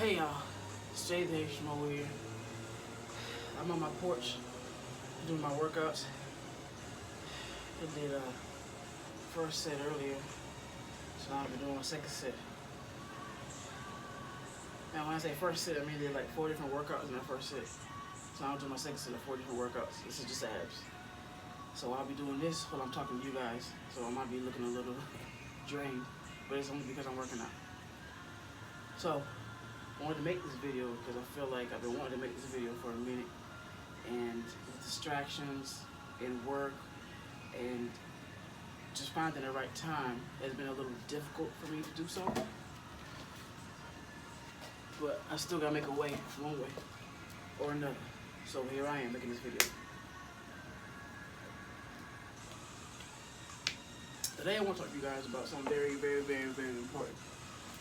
Hey y'all, stay there from over here. I'm on my porch doing my workouts. I did a first set earlier, so now I'm doing my second set. Now when I say first set, I mean I did like 4 different workouts in that first set. So now I'm doing my second set of 4 different workouts. This is just abs. So I'll be doing this while I'm talking to you guys. So I might be looking a little drained, but it's only because I'm working out. So I wanted to make this video because I feel like I've been wanting to make this video for a minute, and with distractions and work and just finding the right time has been a little difficult for me to do so. But I still gotta make a way, one way or another. So here I am making this video. Today I want to talk to you guys about something very, very, very, very important.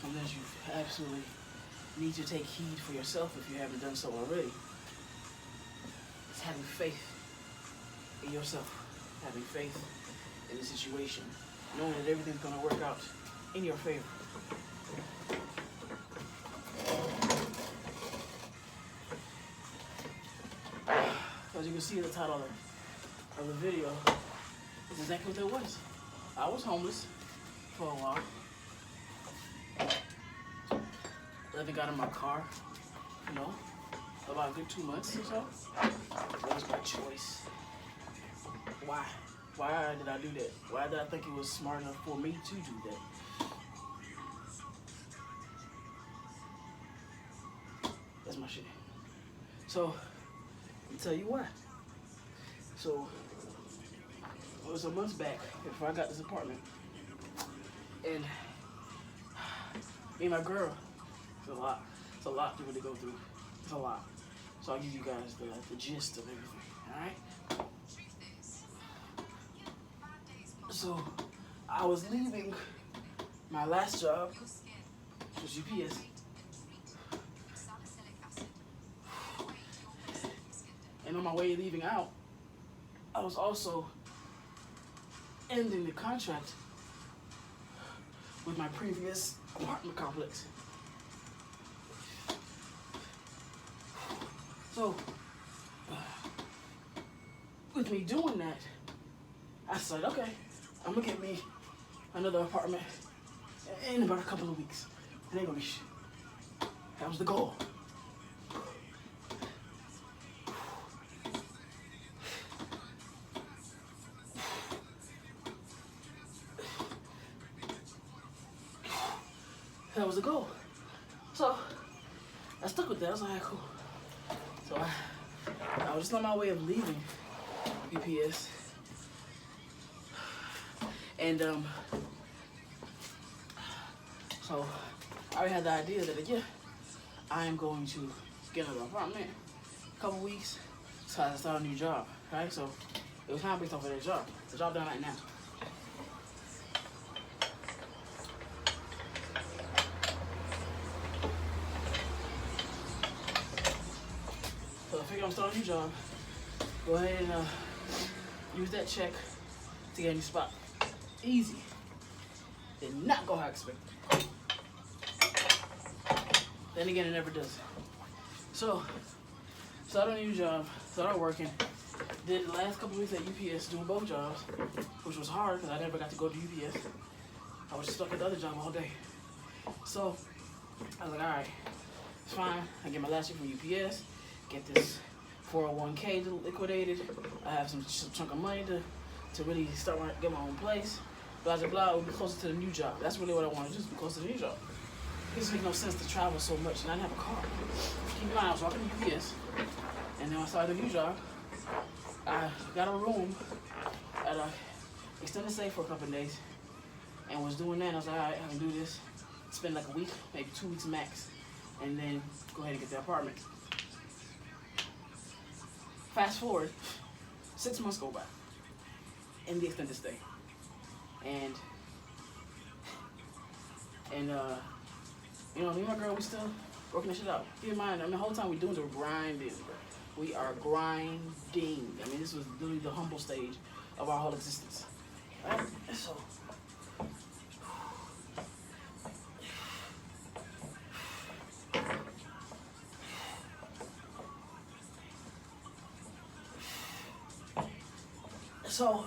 Something that you absolutely need to take heed for yourself if you haven't done so already. It's having faith in yourself, having faith in the situation, knowing that everything's going to work out in your favor. As you can see in the title of the video, it's exactly what that was. I was homeless for a while. Living out of my car, you know, about a good 2 months or so. That was my choice. Why? Why did I do that? Why did I think it was smart enough for me to do that? That's my shit. So, I'll tell you why. So, it was some months back before I got this apartment. And me and my girl, it's a lot. It's a lot to really go through. It's a lot. So I'll give you guys the gist of everything, alright? So I was leaving my last job, which was UPS. And on my way leaving out, I was also ending the contract with my previous apartment complex. So, with me doing that, I said, okay, I'm gonna get me another apartment in about a couple of weeks. It ain't gonna be shit. That was the goal. That was the goal. So, I stuck with that. I was like, cool. So I was just on my way of leaving UPS, and so I already had the idea that yeah, I am going to get another apartment in a couple weeks, so I start a new job, right? So it was kind of based off of that job, the job that I'm at now. So I figured I'm starting a new job. Go ahead and use that check to get a new spot. Easy. Did not go how I expected. Then again, it never does. So, started a new job, started working. Did the last couple weeks at UPS doing both jobs, which was hard because I never got to go to UPS. I was stuck at the other job all day. So, I was like, all right, it's fine. I get my last check from UPS. Get this 401k liquidated. I have some chunk of money to really start get my own place. Blah blah blah. It would be closer to the new job. That's really what I want to do, is be closer to the new job. It doesn't make no sense to travel so much and I didn't have a car. Keep in mind, I was walking to UPS, and then when I started the new job, I got a room at a extended stay for a couple of days, and was doing that. And I was like, all right, I can do this. Spend like a week, maybe 2 weeks max, and then go ahead and get the apartment. Fast forward, 6 months go by in the extended stay, and you know, me and my girl, we still working this shit out. Keep in mind, I mean, the whole time we doing it, we're grinding. We are grinding. I mean, this was literally the humble stage of our whole existence. Right? So, So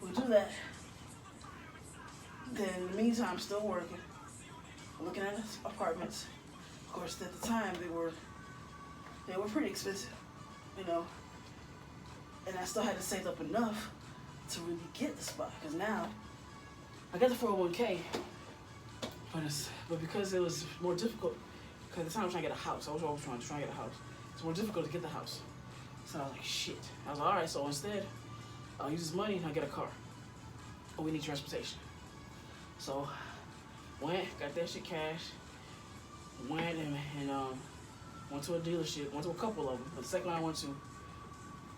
we do that. Then in the meantime, still working, looking at apartments. Of course, at the time they were pretty expensive, you know. And I still had to save up enough to really get the spot. Because now I got the 401k, but because it was more difficult. Because at the time I was trying to get a house. I was always trying to get a house. It's more difficult to get the house. So I was like, shit. I was like, all right. So instead, I'll use this money and I'll get a car. But we need transportation. So went, got that shit cash. Went and went to a dealership. Went to a couple of them. But the second one I went to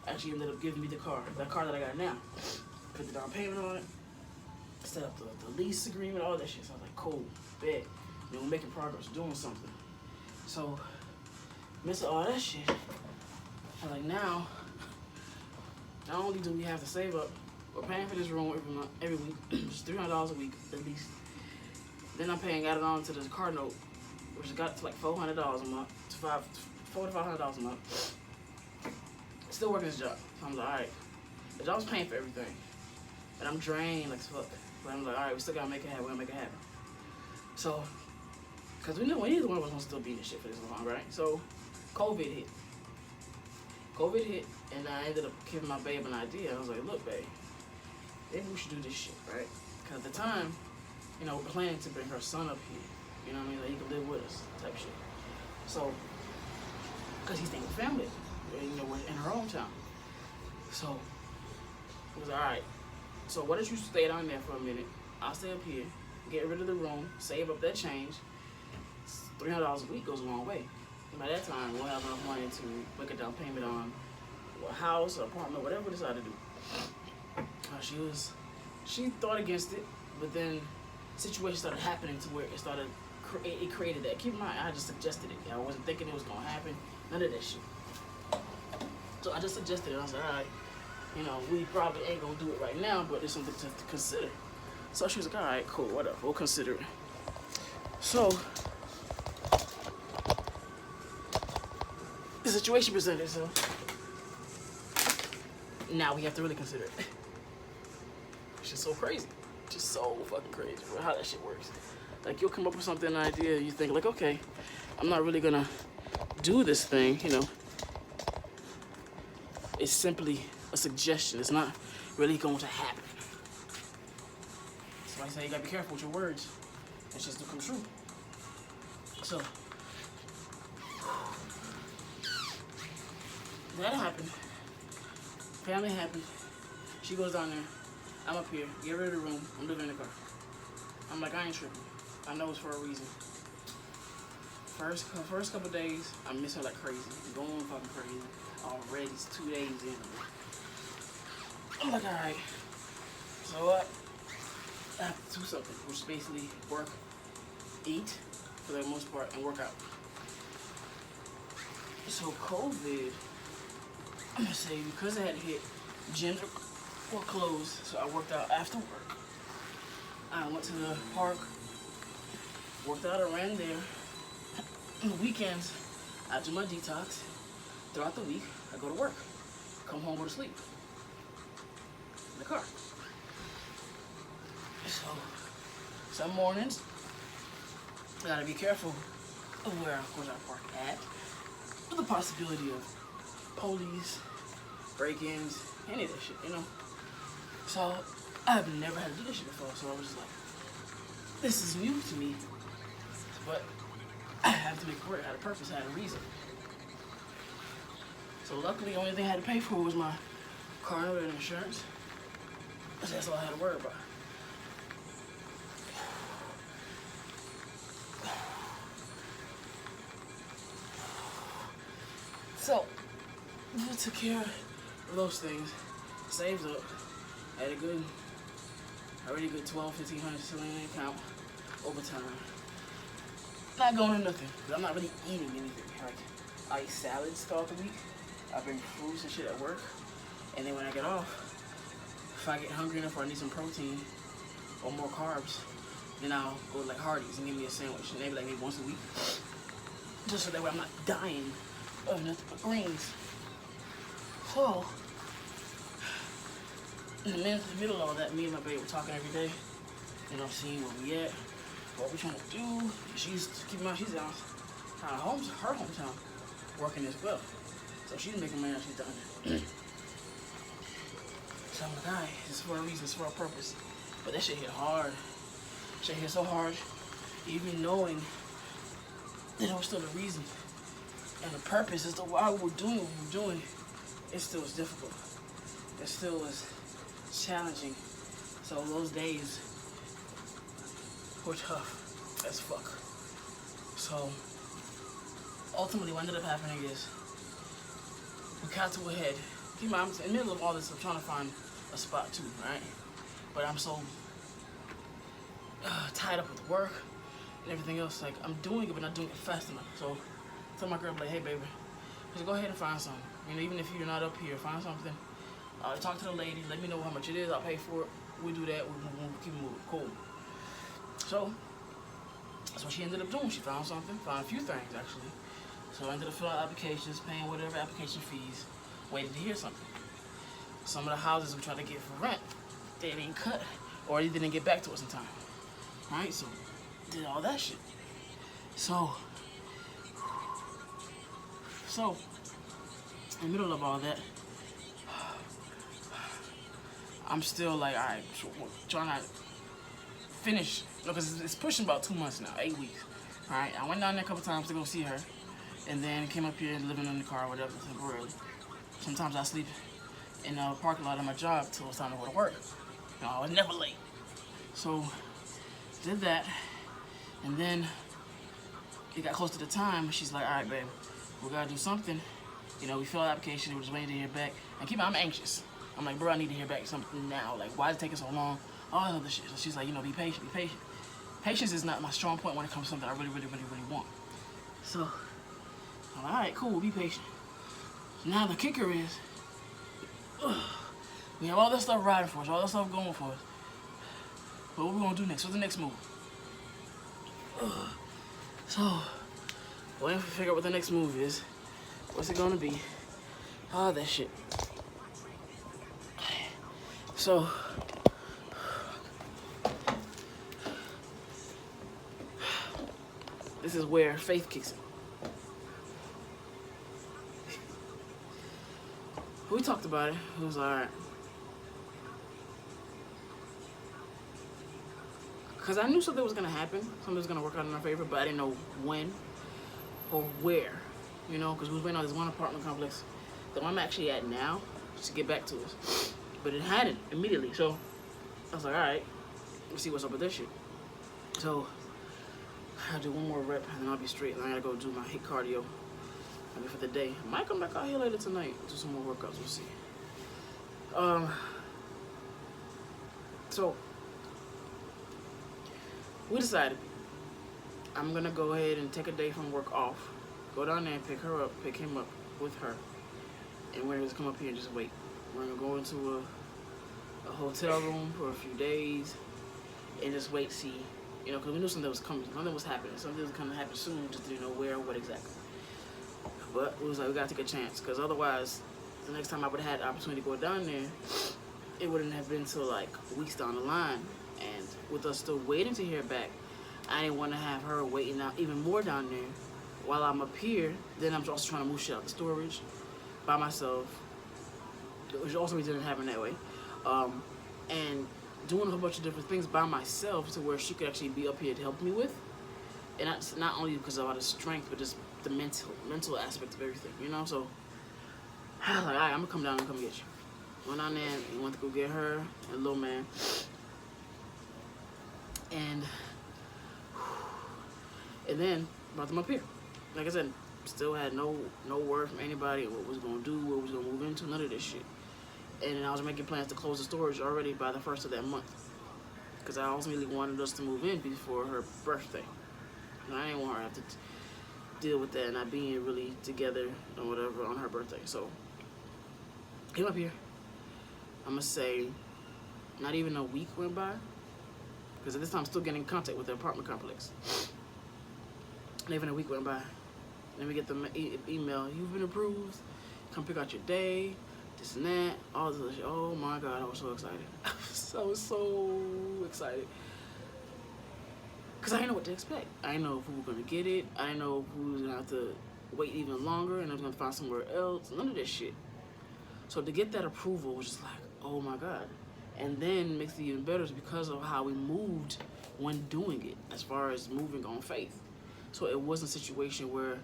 actually ended up giving me the car. That car that I got now. Put the down payment on it. Set up the lease agreement, all that shit. So I was like, cool, bet. You know, we're making progress, doing something. So, amidst all that shit, I'm like, now, not only do we have to save up, we're paying for this room every week, just $300 a week at least. Then I'm paying added on to the car note, which got to like $400 a month, $400 to $500 a month. Still working this job. So I'm like, all right, the job's paying for everything, and I'm drained like fuck. But I'm like, all right, we still gotta make it happen. We're gonna make it happen. So, cause we knew neither one of us was still be in this shit for this long, right? So, COVID hit, and I ended up giving my babe an idea. I was like, look, babe, maybe we should do this shit, right? Cause at the time, you know, we're planning to bring her son up here. You know what I mean? Like, he could live with us, type shit. So, cause he's staying with family, you know, we're in her hometown. So, it was all right. So why don't you stay down there for a minute? I'll stay up here, get rid of the room, save up that change. $300 a week goes a long way. And by that time, we'll have enough money to make a down payment on a house, or apartment, whatever we decide to do. She thought against it, but then situations started happening to where it created that. Keep in mind, I just suggested it. I wasn't thinking it was gonna happen. None of that shit. So I just suggested it. I was like, all right. You know, we probably ain't gonna do it right now, but it's something to consider. So she was like, all right, cool, whatever, we'll consider it. So, the situation presented itself. Now we have to really consider it. It's just so crazy. Just so fucking crazy, bro, how that shit works. Like, you'll come up with something, an idea, you think, like, okay, I'm not really gonna do this thing, you know. It's simply a suggestion. It's not really going to happen. So I say you gotta be careful with your words. It's just to come true. So that happened. Family happened. She goes down there. I'm up here. Get rid of the room. I'm living in the car. I'm like, I ain't tripping. I know it's for a reason. First couple days, I miss her like crazy. Going fucking crazy. Already, it's 2 days in. I'm like, all right. So what? I have to do something, which is basically work, eat, for the most part, and work out. So COVID, I'm gonna say, because I had to hit, gyms were closed, so I worked out after work. I went to the park, worked out around there. On the weekends, I do my detox. Throughout the week, I go to work, come home, go to sleep. In the car. So, some mornings, I gotta be careful of where, of course, I park at. With the possibility of police, break-ins, any of that shit, you know? So, I've never had to do this shit before, so I was just like, this is new to me, but I have to make it work. I had a purpose, I had a reason. So luckily, the only thing I had to pay for was my car note and insurance. That's all I had to worry about. So, we took care of those things, saved up, had a really good 1,200-1,500 still in the account over time. Not going to nothing, because I'm not really eating anything. Like, I eat salads throughout the week. I bring fruits and shit at work. And then when I get off, if I get hungry enough or I need some protein or more carbs, then I'll go to like Hardee's and give me a sandwich. Maybe once a week. Just so that way I'm not dying of nothing but greens. So, in the middle of all that, me and my baby were talking every day. You know, seeing where we at, what we trying to do. She's, keep in mind, she's out her hometown working as well. So she's making money, she's done it. So I'm like, alright, this is for a reason, it's for a purpose. But that shit hit hard. Shit hit so hard, even knowing that there was still a reason. And the purpose as to why we were doing what we were doing, it still was difficult. It still was challenging. So those days were tough as fuck. So ultimately what ended up happening is we got to a head. Keep in mind, I'm in the middle of all this, I'm trying to find a spot too, right? But I'm so tied up with work and everything else. Like, I'm doing it, but not doing it fast enough. So I told my girl, like, hey, baby, just go ahead and find something. You know, even if you're not up here, find something. Talk to the lady, let me know how much it is, I'll pay for it. We do that, we'll keep it moving, cool. So that's what she ended up doing. She found something, found a few things actually. So I ended up filling out applications, paying whatever application fees, waiting to hear something. Some of the houses we tried to get for rent, they didn't cut, or they didn't get back to us in time. Right? So did all that shit. So in the middle of all that, I'm still like, alright, trying to finish, because it's pushing about 2 months now, 8 weeks. Alright, I went down there a couple times to go see her, and then came up here living in the car or whatever temporarily. Sometimes I sleep in the parking lot of my job till it's time to go to work. You know, I was never late. So did that, and then it got close to the time. She's like, alright, babe, we gotta do something. You know, we filled out the application, we were just waiting to hear back. And keep in mind, I'm anxious. I'm like, bro, I need to hear back something now. Like, why is it taking so long? All that other shit. So she's like, you know, be patient, be patient. Patience is not my strong point when it comes to something I really, really, really, really want. So I'm like, alright, cool, we'll be patient. So now the kicker is, we have all this stuff riding for us, all this stuff going for us. But what we gonna do next? What's the next move? So, waiting to figure out what the next move is. What's it gonna be? Ah, that shit. So, this is where faith kicks in. We talked about it. It was alright. Because I knew something was going to happen. Something was going to work out in our favor, but I didn't know when or where. You know, because we was waiting on this one apartment complex that I'm actually at now to get back to us. But it hadn't immediately. So I was like, alright, let's see what's up with this shit. So I'll do one more rep and then I'll be straight. And I gotta go do my HIIT cardio. I mean, for the day. I might come back out here later tonight, do some more workouts. We'll see. So we decided I'm gonna go ahead and take a day from work off, go down there and pick him up with her, and we're gonna just come up here and just wait. We're gonna go into a hotel room for a few days and just wait, see, you know, because we knew something was coming, something was happening, something was gonna happen soon, just didn't know where or what exactly. But it was like, we gotta take a chance, because otherwise, the next time I would have had the opportunity to go down there, it wouldn't have been till like weeks down the line. And with us still waiting to hear back, I didn't want to have her waiting out even more down there while I'm up here. Then I'm also trying to move shit out the storage by myself, which also didn't happen that way. And doing a whole bunch of different things by myself to where she could actually be up here to help me with. And that's not only because of a lot of strength, but just the mental aspect of everything, you know? So I was like, all right, I'm gonna come down and come get you. Went on there and went to go get her and little man. And then brought them up here. Like I said, still had no word from anybody what was gonna do, what was gonna move into, none of this shit. And I was making plans to close the storage already by the 1st of that month, because I ultimately wanted us to move in before her birthday. And I didn't want her to have to deal with that, not being really together or whatever on her birthday. So came up here. I'm gonna say not even a week went by, because at this time I'm still getting in contact with the apartment complex. Not even a week went by. Then we get the email, you've been approved, come pick out your day, this and that, all this other shit. Oh my God, I was so excited. I was so excited. Because I didn't know what to expect. I didn't know if we were going to get it. I didn't know if we was going to have to wait even longer and I was going to find somewhere else. None of this shit. So to get that approval was just like, oh my God. And then makes it even better because of how we moved when doing it, as far as moving on faith. So it wasn't a situation where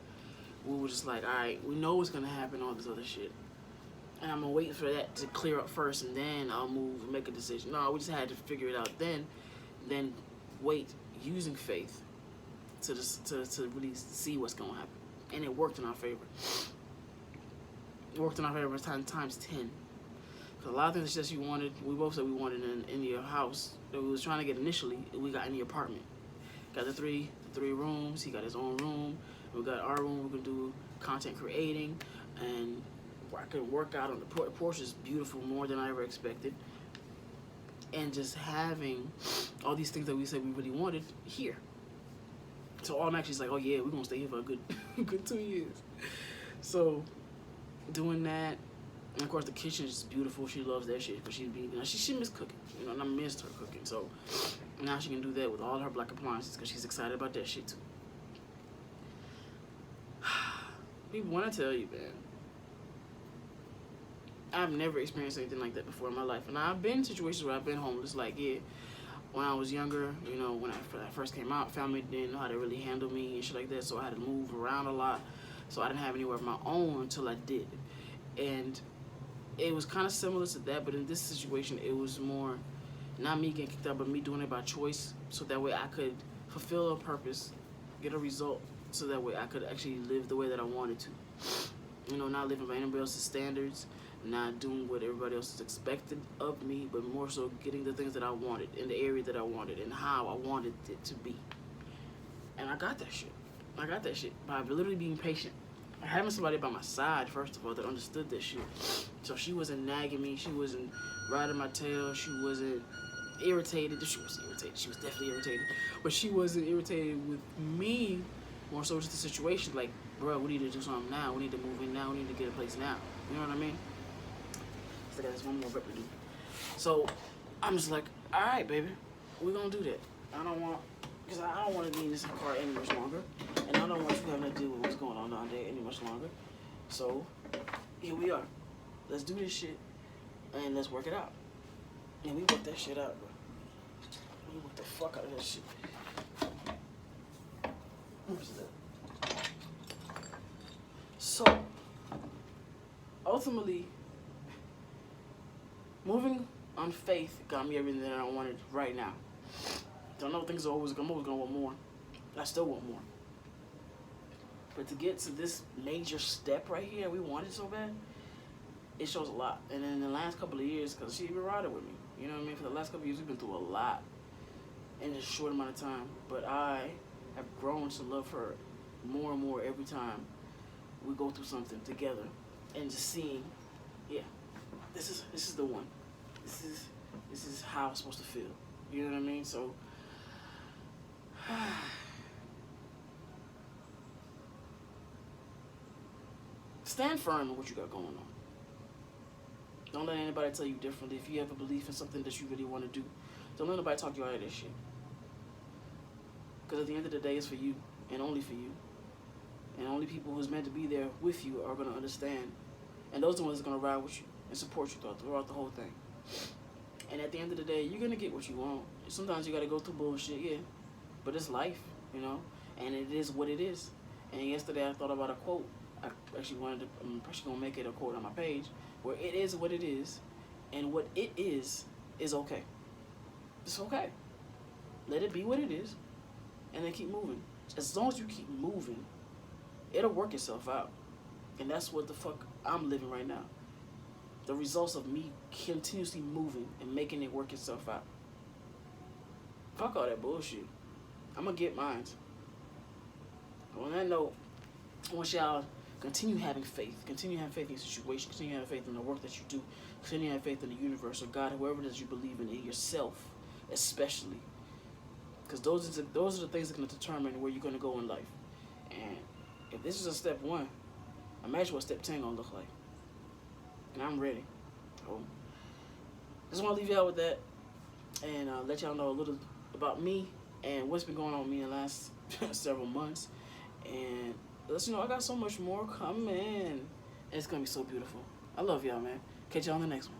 we were just like, all right, we know what's going to happen, all this other shit. And I'm going to wait for that to clear up first and then I'll move and make a decision. No, we just had to figure it out then wait, using faith to really see what's going to happen. And it worked in our favor. It worked in our favor times 10. Because a lot of things that you wanted, we both said we wanted in your house that we was trying to get initially, we got in the apartment. Got the three rooms, he got his own room. We got our room, we can do content creating, and I could work out on the porch. The porch is beautiful, more than I ever expected. And just having all these things that we said we really wanted here. So automatically it's like, oh yeah, we're gonna stay here for a good, good 2 years. So doing that, and of course the kitchen is beautiful. She loves that shit because she missed cooking, and I missed her cooking. So now she can do that with all her black appliances because she's excited about that shit too. People want to tell you, man, I've never experienced anything like that before in my life. And I've been in situations where I've been homeless. Like, yeah, when I was younger, when I first came out, family didn't know how to really handle me and shit like that. So I had to move around a lot. So I didn't have anywhere of my own until I did. And it was kind of similar to that. But in this situation, it was more not me getting kicked out, but me doing it by choice. So that way I could fulfill a purpose, get a result. So that way I could actually live the way that I wanted to. Not living by anybody else's standards, not doing what everybody else is expected of me, but more so getting the things that I wanted in the area that I wanted and how I wanted it to be. And I got that shit. I got that shit by literally being patient. Having somebody by my side, first of all, that understood this shit. So she wasn't nagging me. She wasn't riding my tail. She wasn't irritated. She was irritated. She was definitely irritated. But she wasn't irritated with me. More so just the situation, like, bro, we need to do something now. We need to move in now. We need to get a place now. You know what I mean? So I got this one more rep to do. So I'm just like, all right, baby, we're gonna do that. Because I don't want to be in this car any much longer, and I don't want you having to deal with what's going on down there any much longer. So here we are. Let's do this shit, and let's work it out. And we worked that shit out, bro. We worked the fuck out of that shit. So, ultimately, moving on faith got me everything that I wanted right now. Don't know things are always gonna want more. I still want more. But to get to this major step right here, we want it so bad, it shows a lot. And in the last couple of years, because she's been riding with me, you know what I mean? For the last couple of years, we've been through a lot in a short amount of time. But I have grown to love her more and more every time we go through something together, and just seeing, yeah, this is the one. This is how it's supposed to feel. You know what I mean? So stand firm in what you got going on. Don't let anybody tell you differently. If you have a belief in something that you really want to do, don't let nobody talk you out of this shit. Because at the end of the day, it's for you, and only for you. And only people who's meant to be there with you are going to understand. And those are the ones that are going to ride with you and support you throughout the whole thing. And at the end of the day, you're going to get what you want. Sometimes you got to go through bullshit, yeah. But it's life, and it is what it is. And yesterday I thought about a quote. I'm actually going to make it a quote on my page, where it is what it is, and what it is okay. It's okay. Let it be what it is, and then keep moving. As long as you keep moving, it'll work itself out. And that's what the fuck I'm living right now. The results of me continuously moving and making it work itself out. Fuck all that bullshit. I'm gonna get mine. On that note, I want y'all continue having faith. Continue having faith in your situation. Continue having faith in the work that you do. Continue having faith in the universe or God, whoever it is you believe in yourself, especially. Because those are the things that are going to determine where you're going to go in life. And if this is a step 1, imagine what step 10 going to look like. and I'm ready. So, just want to leave y'all with that, and let y'all know a little about me and what's been going on with me in the last several months. And let you know I got so much more coming, and it's gonna be so beautiful. I love y'all, man. Catch y'all on the next one.